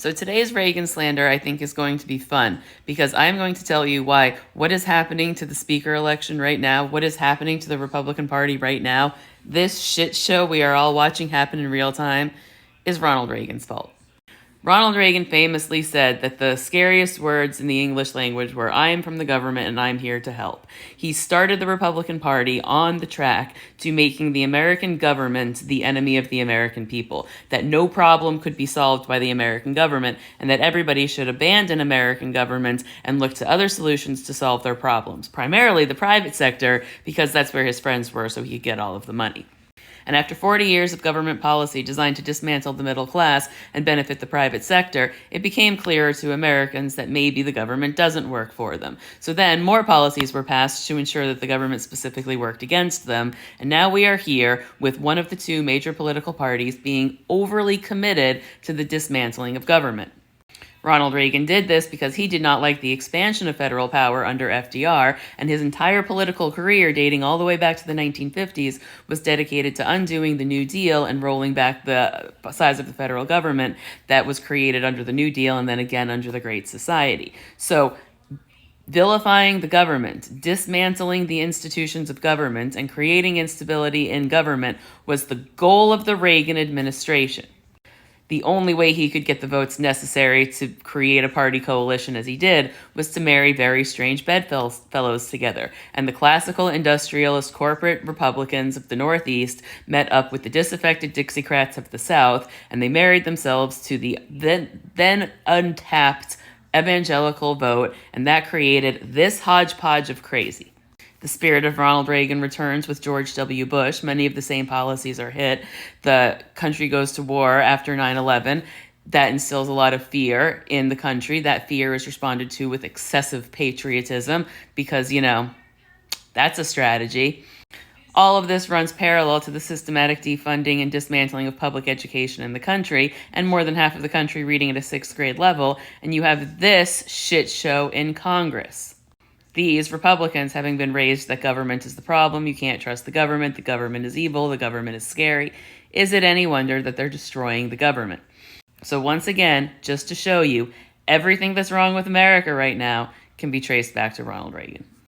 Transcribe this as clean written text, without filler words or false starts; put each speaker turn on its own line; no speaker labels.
So today's Reagan slander, I think, is going to be fun because I'm going to tell you why what is happening to the speaker election right now, what is happening to the Republican Party right now, this shit show we are all watching happen in real time, is Ronald Reagan's fault. Ronald Reagan famously said that the scariest words in the English language were, "I am from the government and I'm here to help." He started the Republican Party on the track to making the American government the enemy of the American people, that no problem could be solved by the American government, and that everybody should abandon American government and look to other solutions to solve their problems, primarily the private sector, because that's where his friends were, so he could get all of the money. And after 40 years of government policy designed to dismantle the middle class and benefit the private sector, it became clearer to Americans that maybe the government doesn't work for them. So then more policies were passed to ensure that the government specifically worked against them. And now we are here with one of the two major political parties being overly committed to the dismantling of government. Ronald Reagan did this because he did not like the expansion of federal power under FDR, and his entire political career, dating all the way back to the 1950s, was dedicated to undoing the New Deal and rolling back the size of the federal government that was created under the New Deal and then again under the Great Society. So vilifying the government, dismantling the institutions of government, and creating instability in government was the goal of the Reagan administration. The only way he could get the votes necessary to create a party coalition as he did was to marry very strange bedfellows together. And the classical industrialist corporate Republicans of the Northeast met up with the disaffected Dixiecrats of the South, and they married themselves to the then untapped evangelical vote, and that created this hodgepodge of crazy. The spirit of Ronald Reagan returns with George W. Bush. Many of the same policies are hit. The country goes to war after 9/11. That instills a lot of fear in the country. That fear is responded to with excessive patriotism because, that's a strategy. All of this runs parallel to the systematic defunding and dismantling of public education in the country, and more than half of the country reading at a 6th grade level, and you have this shit show in Congress. These Republicans, having been raised that government is the problem, you can't trust the government is evil, the government is scary, is it any wonder that they're destroying the government? So once again, just to show you, everything that's wrong with America right now can be traced back to Ronald Reagan.